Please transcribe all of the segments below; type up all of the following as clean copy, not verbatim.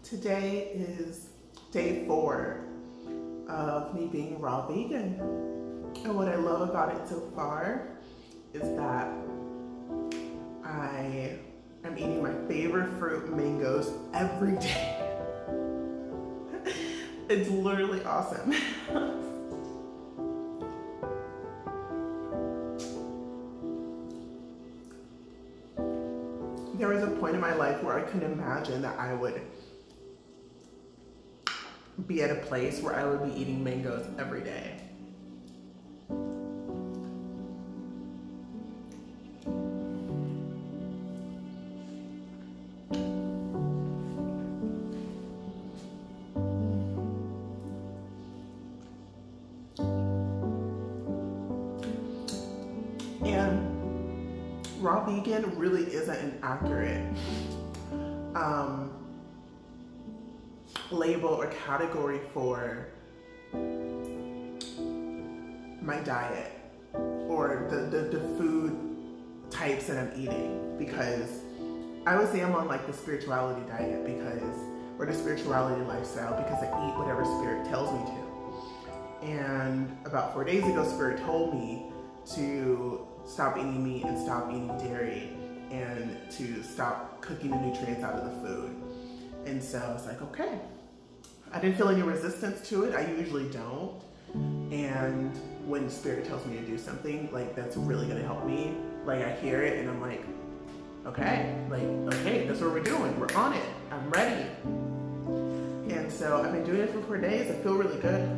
Today is day 4 of me being raw vegan. And what I love about it so far is that I am eating my favorite fruit, mangoes, every day. It's literally awesome. There was a point in my life where I couldn't imagine that I would be at a place where I would be eating mangoes every day. And raw vegan really isn't an accurate label or category for my diet or the food types that I'm eating, because I would say I'm on like the spirituality diet or the spirituality lifestyle, because I eat whatever Spirit tells me to. And about 4 days ago, Spirit told me to stop eating meat and stop eating dairy and to stop cooking the nutrients out of the food. And so I was like, okay. I didn't feel any resistance to it. I usually don't. And when Spirit tells me to do something, like, that's really gonna help me. Like, I hear it and I'm like, okay, that's what we're doing. We're on it. I'm ready. And so I've been doing it for 4 days. I feel really good.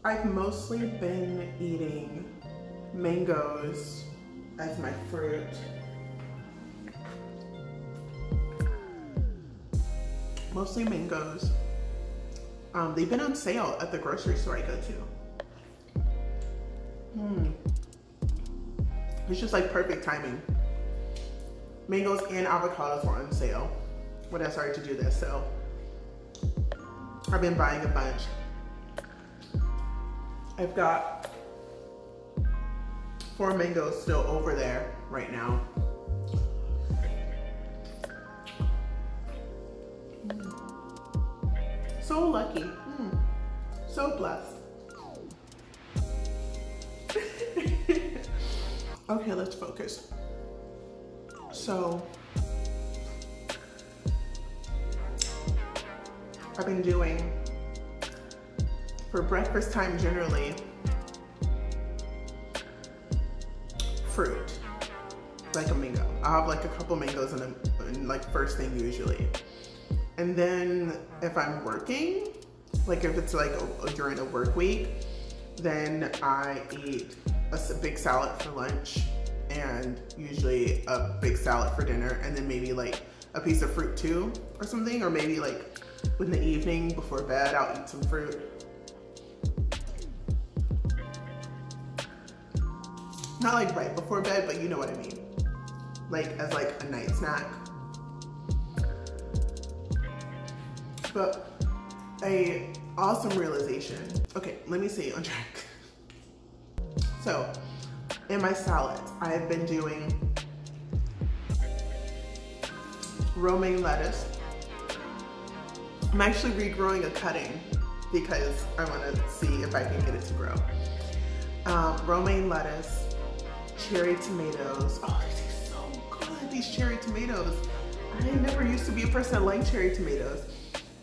I've mostly been eating mangoes as my fruit. Mostly mangoes. They've been on sale at the grocery store I go to. It's just like perfect timing. Mangoes and avocados were on sale when I started to do this, so I've been buying a bunch. I've got 4 mangoes still over there right now. So lucky, so blessed. Okay, let's focus. So I've been doing, for breakfast time generally, fruit, like a mango. I'll have like a couple mangoes in like first thing usually. And then if I'm working, like if it's like during a work week, then I eat a big salad for lunch and usually a big salad for dinner, and then maybe like a piece of fruit too or something, or maybe like in the evening before bed I'll eat some fruit. Not like right before bed, but you know what I mean. Like as like a night snack. But a awesome realization. Okay, let me see on track. So in my salads, I have been doing romaine lettuce. I'm actually regrowing a cutting because I want to see if I can get it to grow. Romaine lettuce, cherry tomatoes. Oh, they taste so good, these cherry tomatoes. I never used to be a person that liked cherry tomatoes.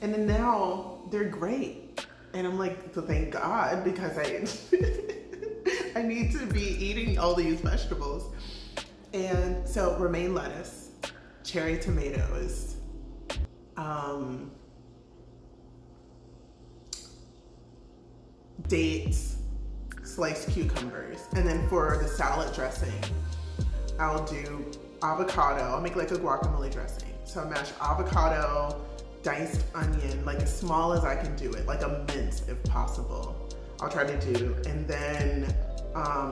And then now they're great. And I'm like, so thank God, because I need to be eating all these vegetables. And so romaine lettuce, cherry tomatoes, dates, sliced cucumbers. And then for the salad dressing, I'll do avocado. I'll make like a guacamole dressing. So I mash avocado, diced onion, like as small as I can do it, like a mince if possible. I'll try to do. And then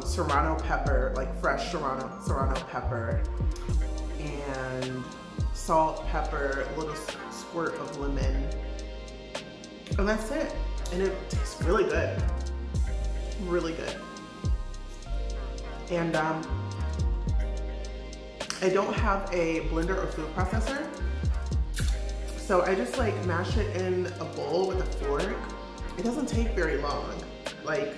serrano pepper, like fresh serrano pepper, and salt, pepper, a little squirt of lemon, and that's it. And it tastes really good, really good. And I don't have a blender or food processor, so I just like mash it in a bowl with a fork. It doesn't take very long. Like,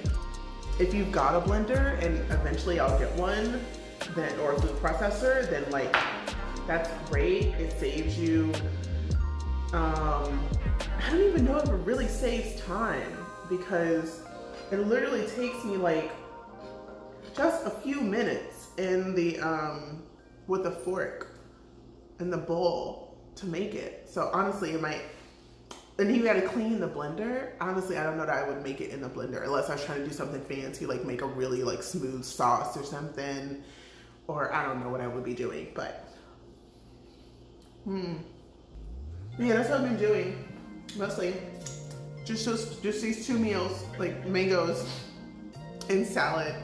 if you've got a blender, and eventually I'll get one, then, or a food processor, then like, that's great. It saves you, I don't even know if it really saves time, because it literally takes me like just a few minutes in the, with a fork in the bowl to make it. So honestly, it might, and you gotta clean the blender. Honestly, I don't know that I would make it in the blender unless I was trying to do something fancy, like make a really like smooth sauce or something, or I don't know what I would be doing, but yeah, that's what I've been doing mostly. Just these two meals, like mangoes and salad,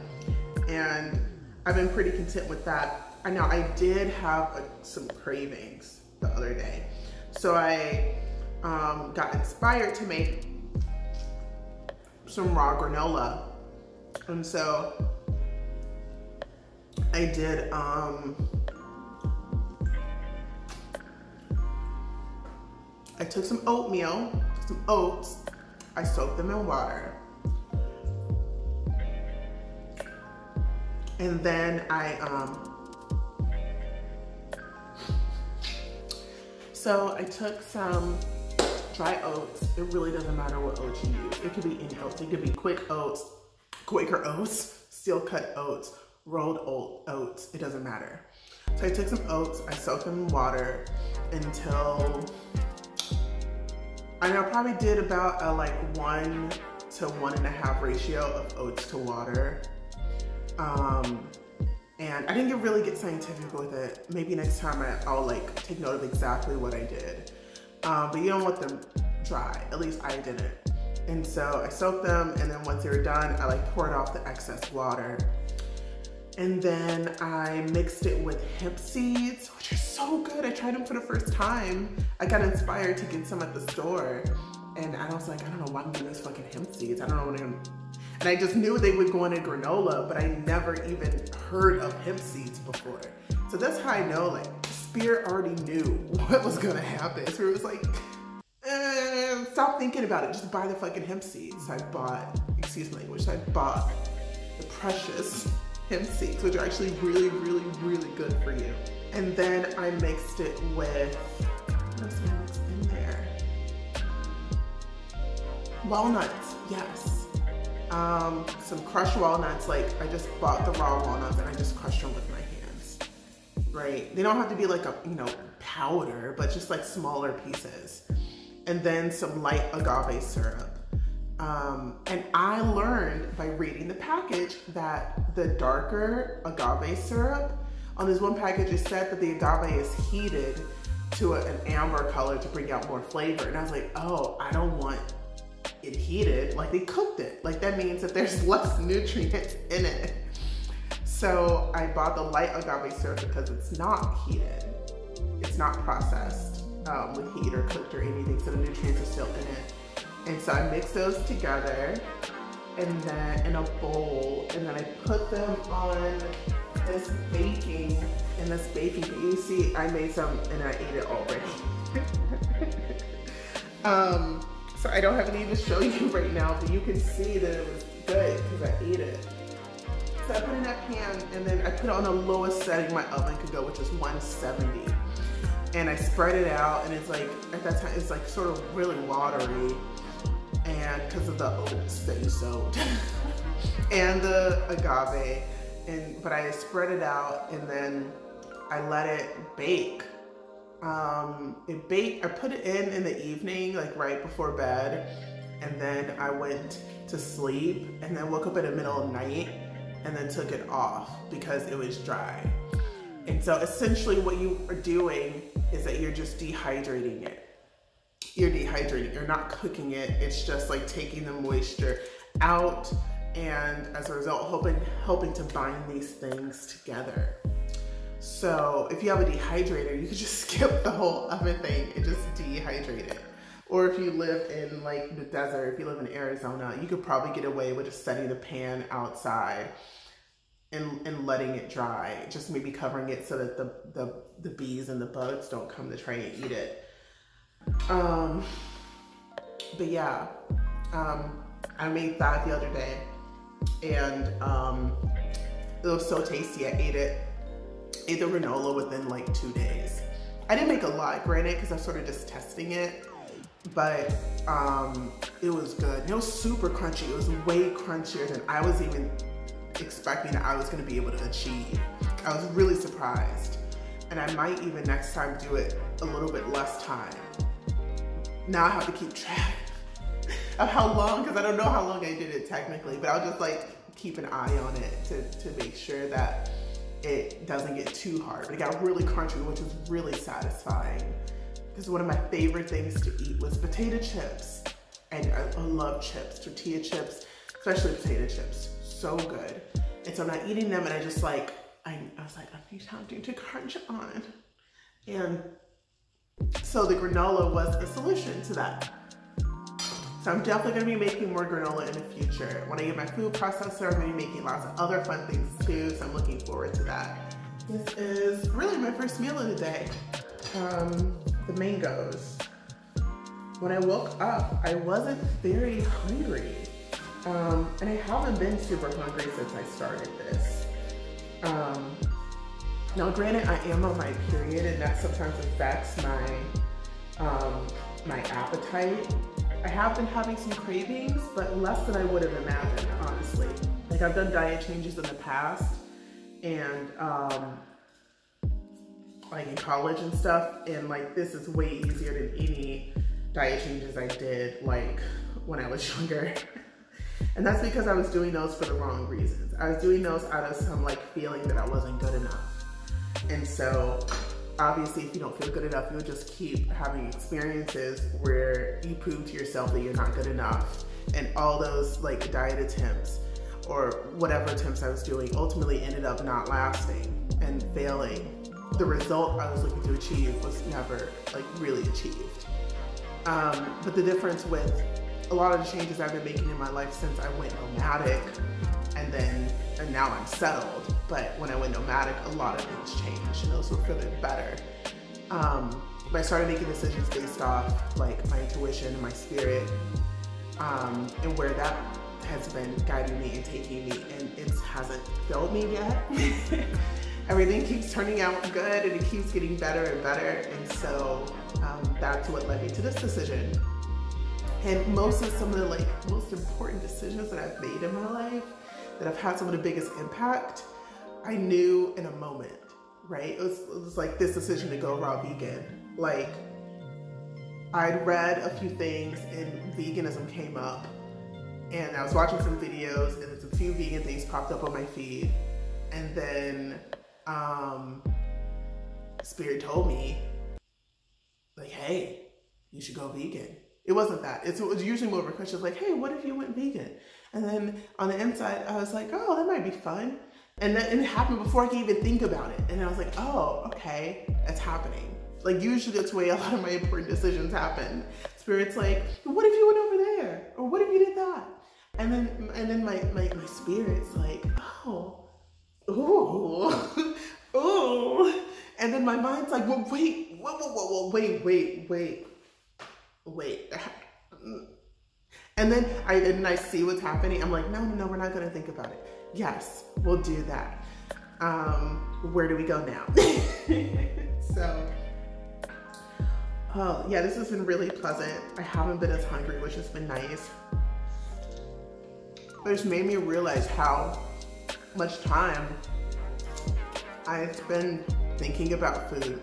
and I've been pretty content with that. I know I did have some cravings the other day, so I got inspired to make some raw granola, and so I did I took some oatmeal, some oats, I soaked them in water, and then so I took some dry oats. It really doesn't matter what oats you use. It could be any oats. It could be quick oats, Quaker oats, steel cut oats, rolled oats. It doesn't matter. So I took some oats. I soaked them in water until, I know I probably did about a like 1 to 1.5 ratio of oats to water. And I didn't really get scientific with it. Maybe next time I'll like take note of exactly what I did. But you don't want them dry, at least I didn't. And so I soaked them, and then once they were done, I like poured off the excess water. And then I mixed it with hemp seeds, which are so good. I tried them for the first time. I got inspired to get some at the store. And I was like, I don't know why I'm getting these fucking hemp seeds. I don't know what I'm, and I just knew they would go into granola, but I never even heard of hemp seeds before. So that's how I know, like, Spirit already knew what was gonna happen. Spirit was like, stop thinking about it, just buy the fucking hemp seeds. So I bought, excuse my language, I bought the precious hemp seeds, which are actually really, really, really good for you. And then I mixed it with, what else did I mix in there? Walnuts, yes. Some crushed walnuts, like I just bought the raw walnuts and I just crushed them with my hands, right? They don't have to be like a, you know, powder, but just like smaller pieces. And then some light agave syrup. And I learned by reading the package that the darker agave syrup, on this one package it said that the agave is heated to an amber color to bring out more flavor. And I was like, oh, I don't want it heated, like they cooked it. Like that means that there's less nutrients in it. So I bought the light agave syrup because it's not heated. It's not processed with heat or cooked or anything, so the nutrients are still in it. And so I mixed those together and then in a bowl, and then I put them on this baking, you see I made some and I ate it already. So I don't have any to show you right now, but you can see that it was good because I ate it. So I put it in that pan, and then I put it on the lowest setting my oven could go, which is 170. And I spread it out, and it's like, at that time, it's like sort of really watery, and because of the oats that you soaked, and the agave, but I spread it out, and then I let it bake. I put it in the evening, like right before bed, and then I went to sleep, and then woke up in the middle of the night, and then took it off because it was dry. And so essentially what you are doing is that you're just dehydrating it. You're dehydrating, you're not cooking it, it's just like taking the moisture out, and as a result, hoping to bind these things together. So if you have a dehydrator, you could just skip the whole oven thing and just dehydrate it. Or if you live in like the desert, if you live in Arizona, you could probably get away with just setting the pan outside and letting it dry. Just maybe covering it so that the bees and the bugs don't come to try and eat it. But yeah, I made that the other day, and it was so tasty. I ate the granola within like 2 days. I didn't make a lot, granted, because I'm sort of just testing it, but it was good. And it was super crunchy. It was way crunchier than I was even expecting that I was going to be able to achieve. I was really surprised, and I might even next time do it a little bit less time. Now I have to keep track of how long, because I don't know how long I did it technically, but I'll just like keep an eye on it to make sure that it doesn't get too hard. But it got really crunchy, which was really satisfying, because one of my favorite things to eat was potato chips. And I love chips, tortilla chips, especially potato chips. So good. And so I'm not eating them, and I just like, I was like, I need something to crunch on. And so the granola was the solution to that. So I'm definitely gonna be making more granola in the future. When I get my food processor, I'm gonna be making lots of other fun things too, so I'm looking forward to that. This is really my first meal of the day. The mangoes. When I woke up, I wasn't very hungry. And I haven't been super hungry since I started this. Now granted, I am on my period, and that sometimes affects my appetite. I have been having some cravings, but less than I would have imagined, honestly. Like, I've done diet changes in the past, and like in college and stuff, and like this is way easier than any diet changes I did like when I was younger. And that's because I was doing those for the wrong reasons. I was doing those out of some like feeling that I wasn't good enough. And so obviously if you don't feel good enough, you'll just keep having experiences where you prove to yourself that you're not good enough. And all those like diet attempts or whatever attempts I was doing ultimately ended up not lasting and failing. The result I was looking to achieve was never like really achieved. But the difference with a lot of the changes I've been making in my life since I went nomadic, and now I'm settled, but when I went nomadic, a lot of things changed, and those were for the better. But I started making decisions based off like my intuition and my spirit, and where that has been guiding me and taking me, and it hasn't failed me yet. Everything keeps turning out good, and it keeps getting better and better, and so that's what led me to this decision. And some of the like most important decisions that I've made in my life, that have had some of the biggest impact, I knew in a moment, right? It was like this decision to go raw vegan. Like, I'd read a few things and veganism came up, and I was watching some videos, and a few vegan things popped up on my feed, and then Spirit told me, like, hey, you should go vegan. It wasn't that. It was usually more of a question like, hey, what if you went vegan? And then on the inside, I was like, oh, that might be fun. And then it happened before I could even think about it. And I was like, oh, okay, that's happening. Like, usually that's the way a lot of my important decisions happen. Spirit's like, what if you went over there? Or what if you did that? And then my spirit's like, oh, ooh, ooh. And then my mind's like, well, wait, whoa, wait. And then I see what's happening. I'm like, no, we're not gonna think about it. Yes, we'll do that. Where do we go now? So, oh yeah, this has been really pleasant. I haven't been as hungry, which has been nice. But it's made me realize how much time I spend thinking about food,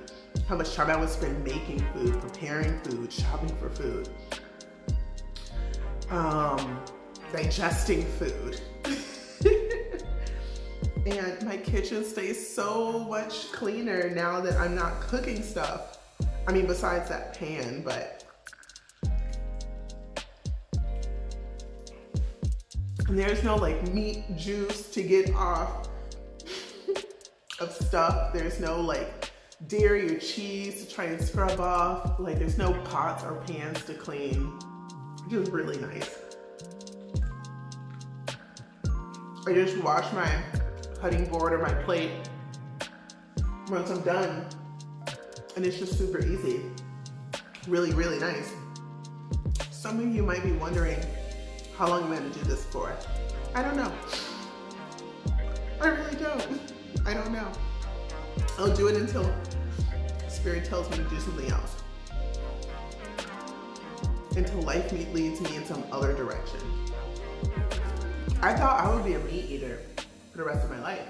how much time I would spend making food, preparing food, shopping for food, digesting food. And my kitchen stays so much cleaner now that I'm not cooking stuff. I mean, besides that pan, but And there's no like meat juice to get off of stuff. There's no like dairy or cheese to try and scrub off. Like there's no pots or pans to clean. It was really nice. I just wash my cutting board or my plate once I'm done. And it's just super easy. Really, really nice. Some of you might be wondering how long I'm gonna do this for. I don't know. I really don't. I don't know. I'll do it until Spirit tells me to do something else. Until life leads me in some other direction. I thought I would be a meat eater for the rest of my life.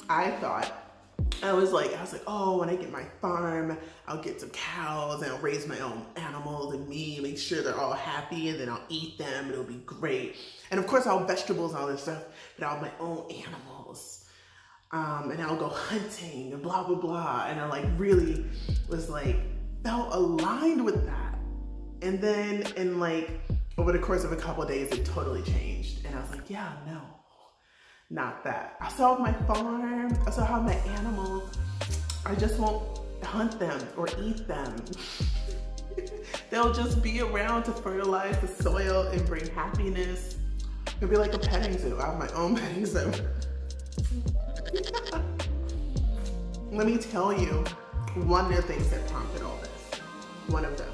I was like, oh, when I get my farm, I'll get some cows and I'll raise my own animals and make sure they're all happy, and then I'll eat them and it'll be great. And of course I'll have vegetables and all this stuff, but I'll have my own animals. And I'll go hunting and blah, blah, blah. And I like really was like, felt aligned with that. And then in like, over the course of a couple of days, it totally changed. And I was like, yeah, no. Not that. I still have my farm, I still have my animals. I just won't hunt them or eat them. They'll just be around to fertilize the soil and bring happiness. It'll be like a petting zoo. I have my own petting zoo. Let me tell you one of the things that prompted all this. One of them.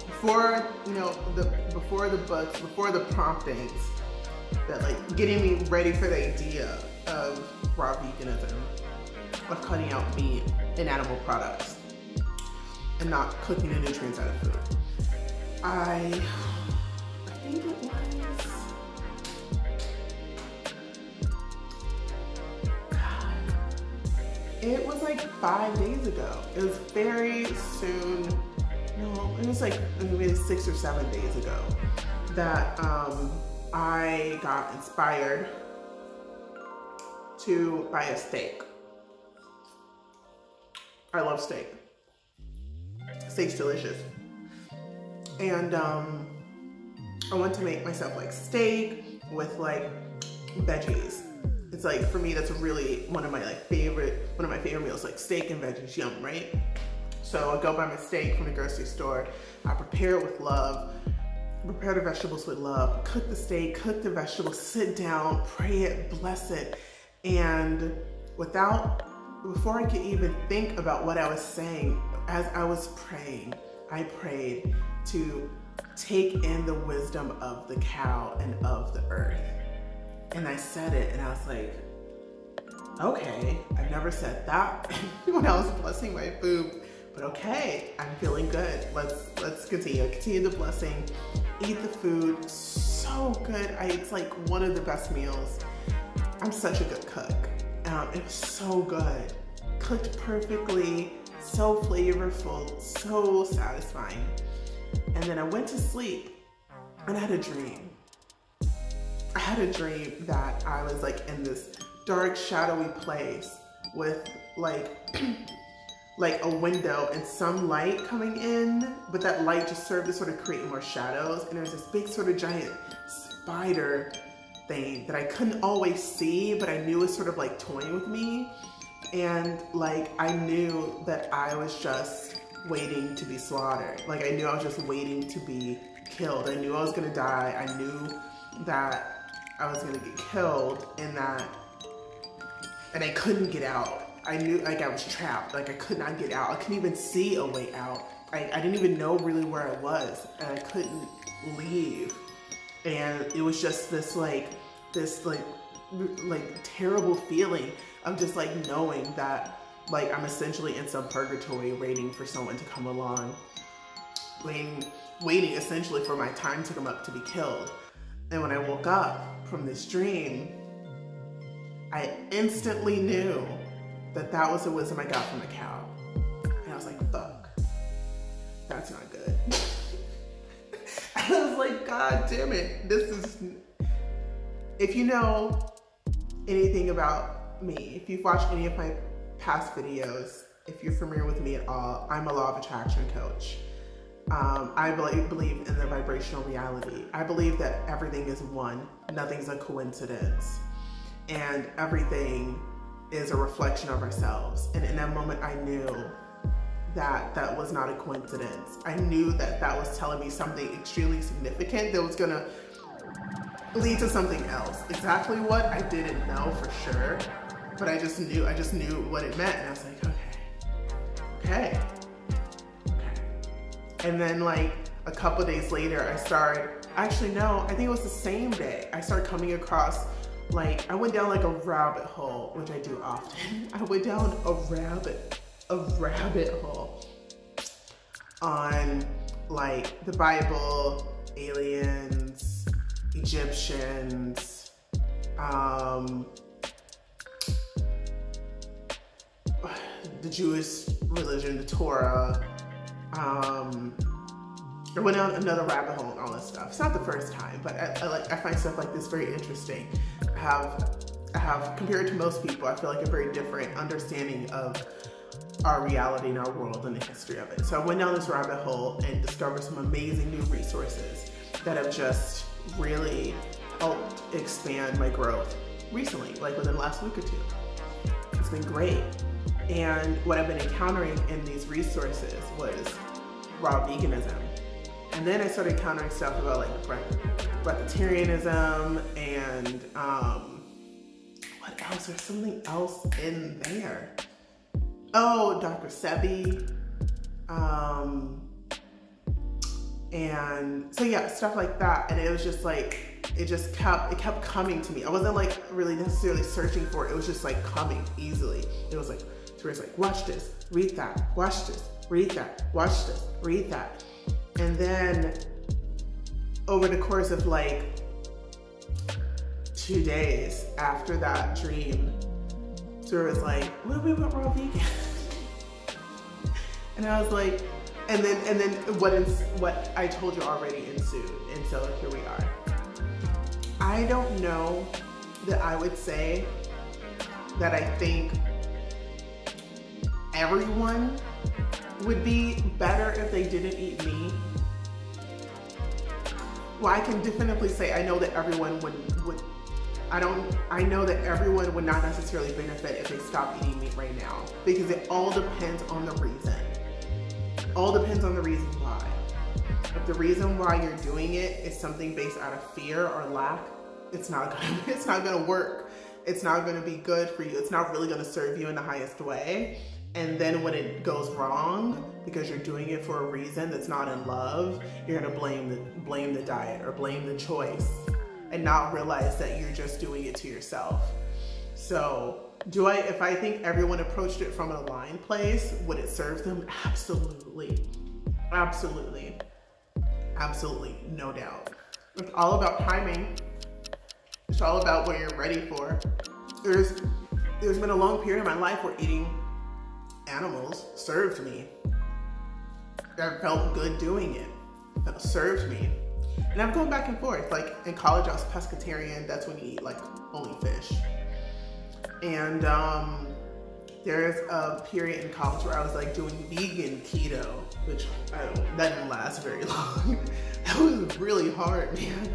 Before, you know, before the books, before the promptings, that like getting me ready for the idea of raw veganism, of cutting out meat and animal products and not cooking the nutrients out of food. I think it was like 5 days ago. It was very soon. No, it was like maybe 6 or 7 days ago that I got inspired to buy a steak. I love steak. Steak's delicious. And I want to make myself like steak with like veggies. It's like, for me, that's really one of my favorite meals, like steak and veggies, yum, right? So I go buy my steak from the grocery store. I prepare it with love. Prepare the vegetables with love, cook the steak, cook the vegetables, sit down, pray it, bless it. And before I could even think about what I was saying, as I was praying, I prayed to take in the wisdom of the cow and of the earth. And I said it, and I was like, okay, I've never said that when I was blessing my food. But okay, I'm feeling good. Let's continue the blessing, eat the food. So good. It's like one of the best meals. I'm such a good cook. It was so good. Cooked perfectly, so flavorful, so satisfying. And then I went to sleep and I had a dream. I had a dream that I was like in this dark, shadowy place with like a window and some light coming in, but that light just served to sort of create more shadows. And there was this big sort of giant spider thing that I couldn't always see, but I knew was sort of like toying with me. And like, I knew that I was just waiting to be slaughtered. Like I knew I was just waiting to be killed. I knew I was gonna die. I knew that I was gonna get killed and I couldn't get out. I knew like I was trapped, like I could not get out. I couldn't even see a way out. I didn't even know really where I was, and I couldn't leave. And it was just this terrible feeling of just like knowing that like I'm essentially in some purgatory waiting for someone to come along. Waiting essentially for my time to come up to be killed. And when I woke up from this dream, I instantly knew that was the wisdom I got from the cow. And I was like, fuck, that's not good. I was like, God damn it. If you know anything about me, if you've watched any of my past videos, if you're familiar with me at all, I'm a law of attraction coach. I believe in the vibrational reality. I believe that everything is one, nothing's a coincidence, and everything is a reflection of ourselves. And in that moment, I knew that that was not a coincidence. I knew that that was telling me something extremely significant that was gonna lead to something else. Exactly what, I didn't know for sure, but I just knew what it meant. And I was like, okay. And then like a couple days later, I think it was the same day, I started coming across, like, I went down like a rabbit hole, which I do often. I went down a rabbit hole on like the Bible, aliens, Egyptians, the Jewish religion, the Torah. I went down another rabbit hole and all this stuff. It's not the first time, but I find stuff like this very interesting. I have, compared to most people, I feel like a very different understanding of our reality and our world and the history of it. So I went down this rabbit hole and discovered some amazing new resources that have just really helped expand my growth recently, like within the last week or two. It's been great. And what I've been encountering in these resources was raw veganism. And then I started encountering stuff about like breatharianism and what else? There's something else in there. Oh, Dr. Sebi. And so yeah, stuff like that. And it was just like, it kept coming to me. I wasn't like really necessarily searching for it. It was just like coming easily. It was like, so it's like, watch this, read that, watch this, read that, watch this, read that. And then over the course of like 2 days after that dream, so it was like, what if we went raw vegan? And I was like, and then what I told you already ensued. And so here we are. I don't know that I would say that I think everyone would be better if they didn't eat meat. Well, I can definitively say I know that everyone I know that everyone would not necessarily benefit if they stopped eating meat right now, because it all depends on the reason. All depends on the reason why. If the reason why you're doing it is something based out of fear or lack, it's not gonna work. It's not gonna be good for you. It's not really gonna serve you in the highest way. And then when it goes wrong, because you're doing it for a reason that's not in love, you're gonna blame the diet or blame the choice and not realize that you're just doing it to yourself. So if I think everyone approached it from an aligned place, would it serve them? Absolutely. Absolutely. Absolutely, no doubt. It's all about timing. It's all about what you're ready for. There's been a long period of my life where eating animals served me. I felt good doing it. It served me. And I'm going back and forth. Like in college, I was pescatarian. That's when you eat like only fish. And there's a period in college where I was like doing vegan keto, which that didn't last very long. That was really hard, man.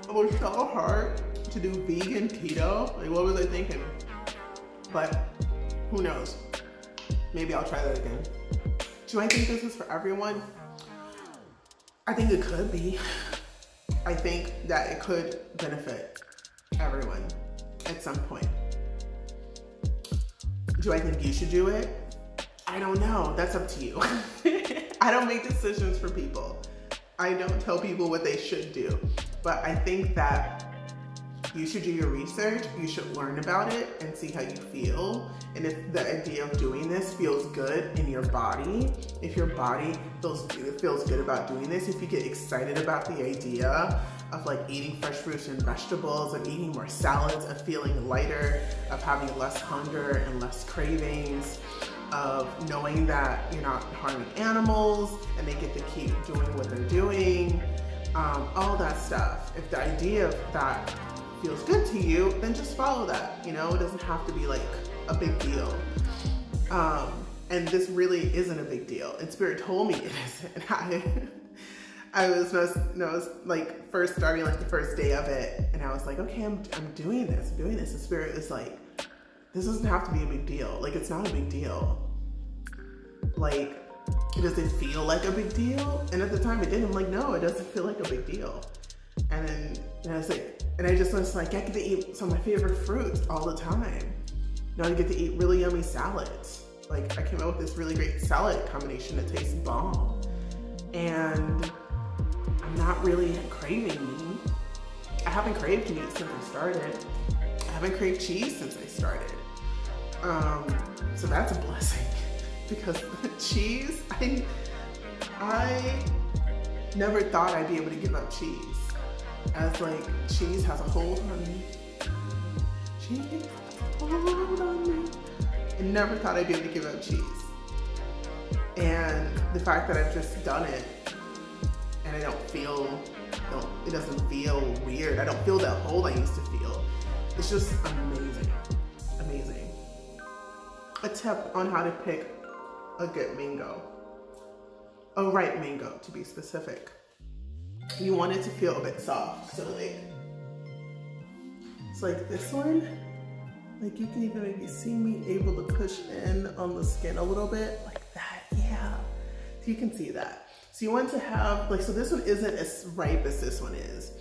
It was so hard to do vegan keto. Like, what was I thinking? But who knows? Maybe I'll try that again. Do I think this is for everyone? I think it could be. I think that it could benefit everyone at some point. Do I think you should do it? I don't know. That's up to you. I don't make decisions for people. I don't tell people what they should do. But I think that you should do your research, you should learn about it and see how you feel. And if the idea of doing this feels good in your body, if your body feels good about doing this, if you get excited about the idea of like eating fresh fruits and vegetables, of eating more salads, of feeling lighter, of having less hunger and less cravings, of knowing that you're not harming animals and they get to keep doing what they're doing, all that stuff. If the idea of that feels good to you, then just follow that. You know, it doesn't have to be like a big deal. And this really isn't a big deal. And Spirit told me it isn't. I was like first starting like the first day of it, and I was like, okay, I'm doing this. And Spirit is like, this doesn't have to be a big deal. Like, it's not a big deal. Like, does it feel like a big deal? And at the time it didn't. I'm like, no, it doesn't feel like a big deal. And then I was like, and I just was like, I get to eat some of my favorite fruits all the time. You know, I get to eat really yummy salads. Like, I came up with this really great salad combination that tastes bomb. And I'm not really craving meat. I haven't craved meat since I started. I haven't craved cheese since I started. So that's a blessing. Because cheese, I never thought I'd be able to give up cheese. As like, cheese has a hold on me. Cheese has a hold on me. I never thought I'd be able to give up cheese. And the fact that I've just done it, and it doesn't feel weird. I don't feel that hold I used to feel. It's just amazing, amazing. A tip on how to pick a good mango, a ripe mango to be specific. You want it to feel a bit soft, so like, it's like this one. Like, you can even maybe see me able to push in on the skin a little bit, like that, yeah. So you can see that. So you want to have, like, so this one isn't as ripe as this one is,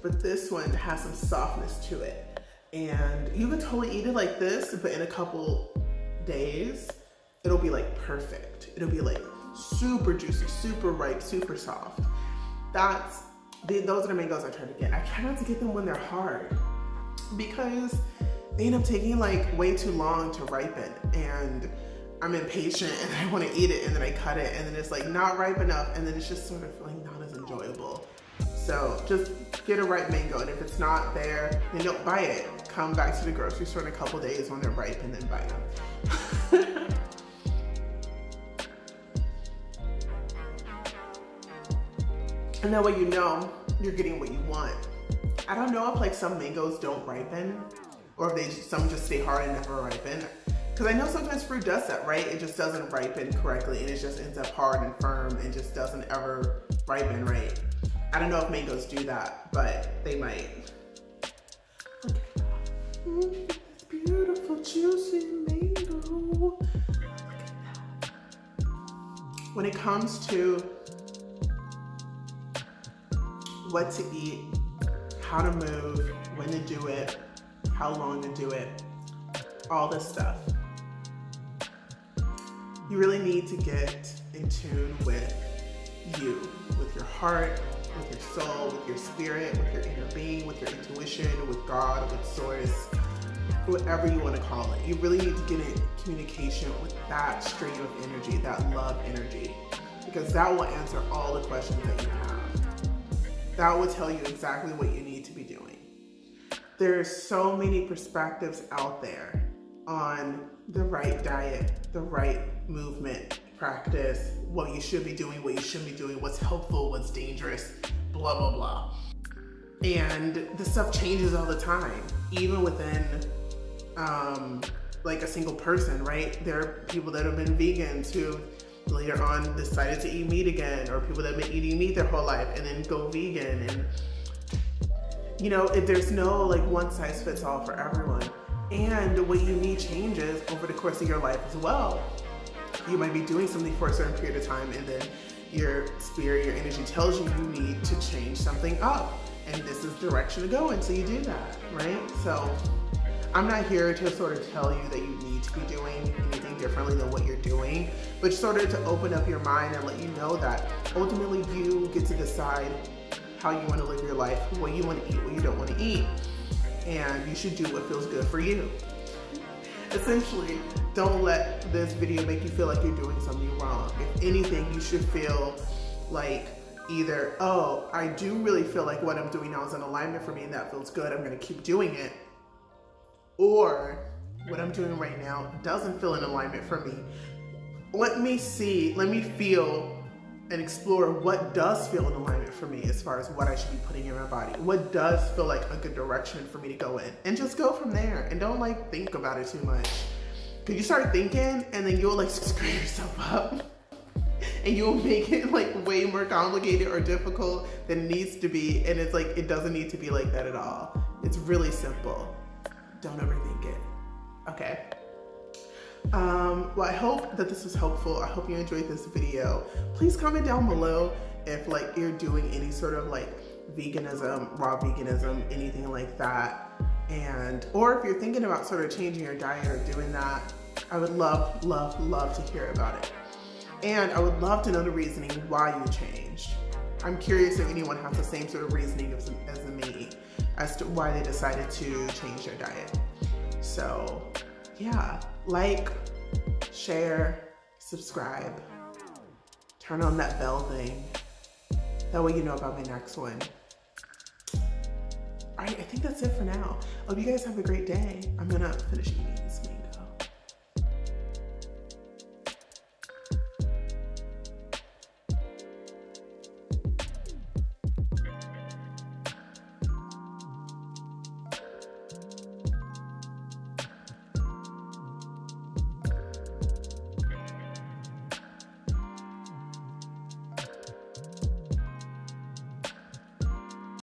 but this one has some softness to it. And you could totally eat it like this, but in a couple days, it'll be like perfect. It'll be like super juicy, super ripe, super soft. Those are the mangoes I try to get. I try not to get them when they're hard, because they end up taking like way too long to ripen, and I'm impatient and I want to eat it, and then I cut it and then it's like not ripe enough, and then it's just sort of like not as enjoyable. So just get a ripe mango, and if it's not there, then don't buy it. Come back to the grocery store in a couple days when they're ripe and then buy them. And that way you know you're getting what you want. I don't know if like some mangoes don't ripen, or if some just stay hard and never ripen. Because I know sometimes fruit does that, right? It just doesn't ripen correctly, and it just ends up hard and firm and just doesn't ever ripen right. I don't know if mangoes do that, but they might. Look at that. This beautiful, juicy mango. Look at that. When it comes to what to eat, how to move, when to do it, how long to do it, all this stuff. You really need to get in tune with you, with your heart, with your soul, with your spirit, with your inner being, with your intuition, with God, with source, whatever you want to call it. You really need to get in communication with that stream of energy, that love energy, because that will answer all the questions that you have. That will tell you exactly what you need to be doing. There's so many perspectives out there on the right diet, the right movement, practice, what you should be doing, what you shouldn't be doing, what's helpful, what's dangerous, blah, blah, blah. And this stuff changes all the time, even within like a single person, right? There are people that have been vegans who later on decided to eat meat again, or people that have been eating meat their whole life and then go vegan. And you know, there's no like one size fits all for everyone. And what you need changes over the course of your life as well. You might be doing something for a certain period of time, and then your spirit, your energy tells you you need to change something up, and this is the direction to go in, so you do that, right? So I'm not here to sort of tell you that you need to be doing anything differently than what you're doing, but sort of to open up your mind and let you know that ultimately you get to decide how you want to live your life, what you want to eat, what you don't want to eat, and you should do what feels good for you. Essentially, don't let this video make you feel like you're doing something wrong. If anything, you should feel like either, oh, I do really feel like what I'm doing now is in alignment for me and that feels good, I'm going to keep doing it. Or what I'm doing right now doesn't feel in alignment for me. Let me see, let me feel and explore what does feel in alignment for me as far as what I should be putting in my body. What does feel like a good direction for me to go in, and just go from there, and don't like think about it too much. Cause you start thinking and then you'll like screw yourself up and you'll make it like way more complicated or difficult than it needs to be. And it's like, it doesn't need to be like that at all. It's really simple. Don't overthink it, okay? Well, I hope that this was helpful. I hope you enjoyed this video. Please comment down below if like you're doing any sort of like veganism, raw veganism, anything like that. Or if you're thinking about sort of changing your diet or doing that, I would love, love, love to hear about it. And I would love to know the reasoning why you changed. I'm curious if anyone has the same sort of reasoning as me as to why they decided to change their diet. So yeah, like, share, subscribe, turn on that bell thing. That way you know about my next one. All right, I think that's it for now. Hope you guys have a great day. I'm gonna finish eating this meat.